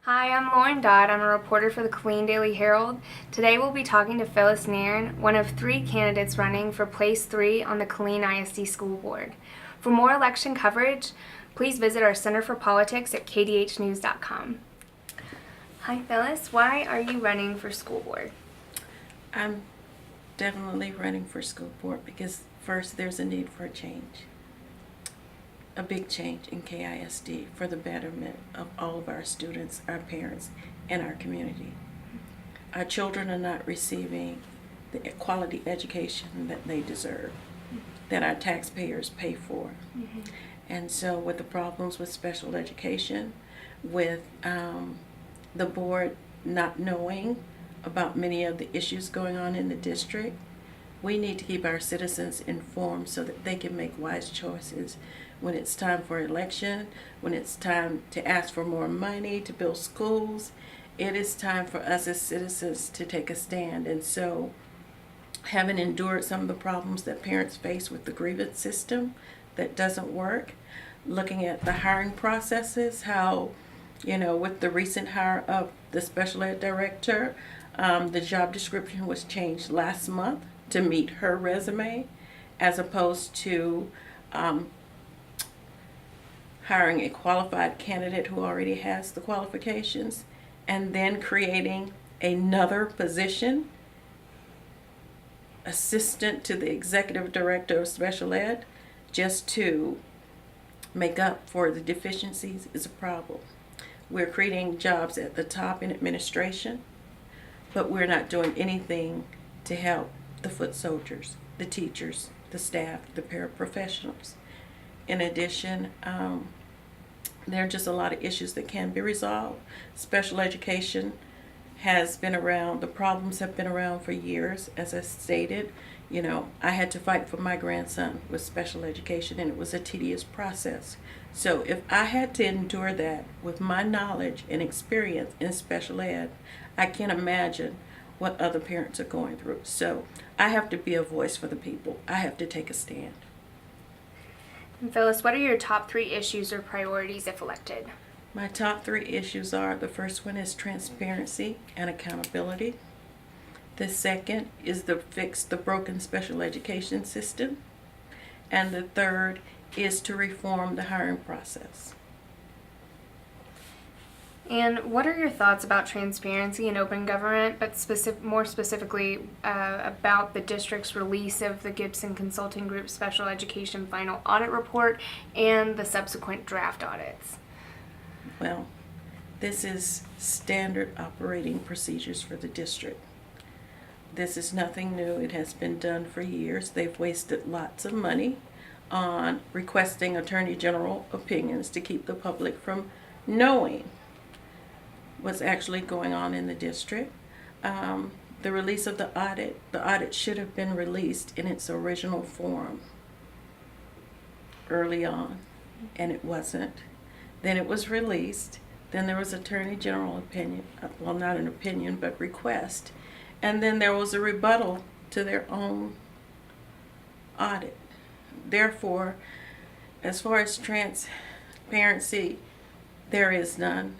Hi, I'm Lauren Dodd. I'm a reporter for the Killeen Daily Herald. Today we'll be talking to Phyllis Nairn, one of 3 candidates running for Place 3 on the Killeen ISD School Board. For more election coverage, please visit our Center for Politics at kdhnews.com. Hi, Phyllis. Why are you running for school board? I'm definitely running for school board because first there's a need for a change. A big change in KISD for the betterment of all of our students, our parents, and our community. Our children are not receiving the quality education that they deserve, that our taxpayers pay for. Mm-hmm. And so with the problems with special education, with the board not knowing about many of the issues going on in the district, we need to keep our citizens informed so that they can make wise choices when it's time for election, when it's time to ask for more money to build schools. It is time for us as citizens to take a stand. And so, having endured some of the problems that parents face with the grievance system that doesn't work, looking at the hiring processes, how, with the recent hire of the special ed director, the job description was changed last month to meet her resume, as opposed to hiring a qualified candidate who already has the qualifications, and then creating another position, assistant to the executive director of special ed, just to make up for the deficiencies is a problem. We're creating jobs at the top in administration, but we're not doing anything to help the foot soldiers, the teachers, the staff, the paraprofessionals. In addition, there are just a lot of issues that can be resolved. Special education has been around, the problems have been around for years. As I stated, I had to fight for my grandson with special education, and it was a tedious process. So if I had to endure that with my knowledge and experience in special ed, I can't imagine what other parents are going through. So I have to be a voice for the people. I have to take a stand. And Phyllis, what are your top 3 issues or priorities if elected? My top 3 issues are, the first one is transparency and accountability. The second is to fix the broken special education system. And the third is to reform the hiring process. And what are your thoughts about transparency and open government, but more specifically about the district's release of the Gibson Consulting Group Special Education Final Audit Report and the subsequent draft audits? Well, this is standard operating procedures for the district. This is nothing new. It has been done for years. They've wasted lots of money on requesting Attorney General opinions to keep the public from knowing what's actually going on in the district. The release of the audit should have been released in its original form early on, and it wasn't. Then it was released. Then there was Attorney General opinion, well, not an opinion, but request. And then there was a rebuttal to their own audit. Therefore, as far as transparency, there is none.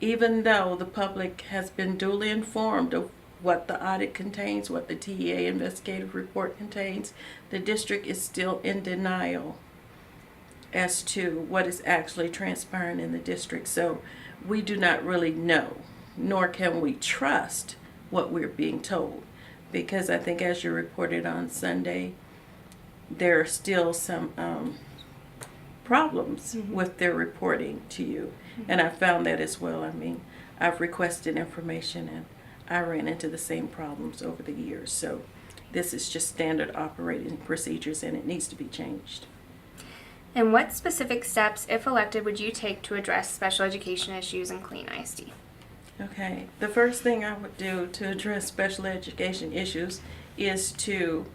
Even though the public has been duly informed of what the audit contains, what the TEA investigative report contains, the district is still in denial as to what is actually transpiring in the district. So we do not really know, nor can we trust what we're being told, because I think, as you reported on Sunday, there are still some problems with their reporting to you. And I found that as well. I mean, I've requested information and I ran into the same problems over the years. So this is just standard operating procedures, and it needs to be changed. And what specific steps, if elected, would you take to address special education issues in Killeen ISD? Okay, the first thing I would do to address special education issues is to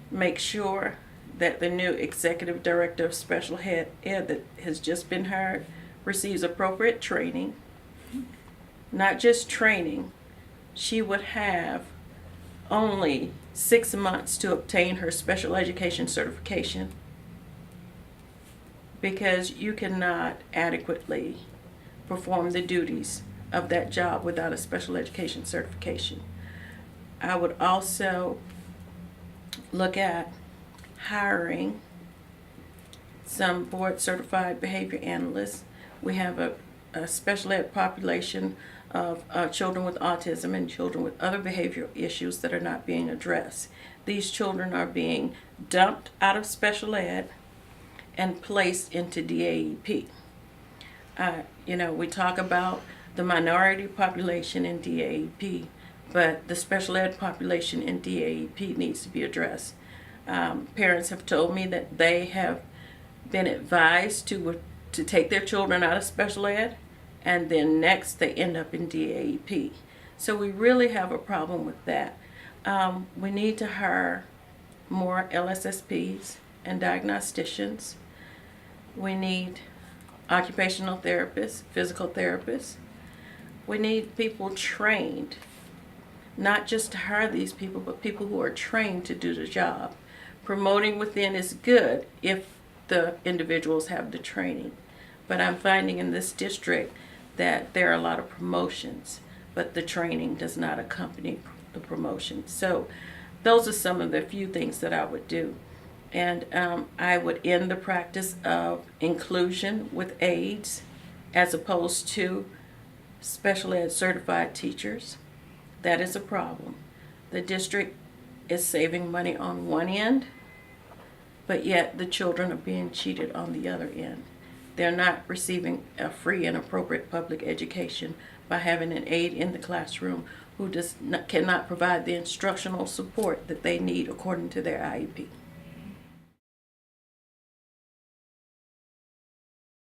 make sure that the new executive director of special ed that has just been hired receives appropriate training. Not just training, she would have only 6 months to obtain her special education certification, because you cannot adequately perform the duties of that job without a special education certification. I would also look at hiring some board certified behavior analysts. We have a special ed population of children with autism and children with other behavioral issues that are not being addressed. These children are being dumped out of special ed and placed into DAEP. We talk about the minority population in DAEP, but the special ed population in DAEP needs to be addressed. Parents have told me that they have been advised to take their children out of special ed, and then next they end up in DAEP. So we really have a problem with that. We need to hire more LSSPs and diagnosticians. We need occupational therapists, physical therapists. We need people trained, not just to hire these people, but people who are trained to do the job. Promoting within is good if the individuals have the training. But I'm finding in this district that there are a lot of promotions, but the training does not accompany the promotion. So those are some of the few things that I would do. And I would end the practice of inclusion with aides as opposed to special ed certified teachers. That is a problem. The district is saving money on one end, but yet the children are being cheated on the other end. They're not receiving a free and appropriate public education by having an aide in the classroom who cannot provide the instructional support that they need according to their IEP.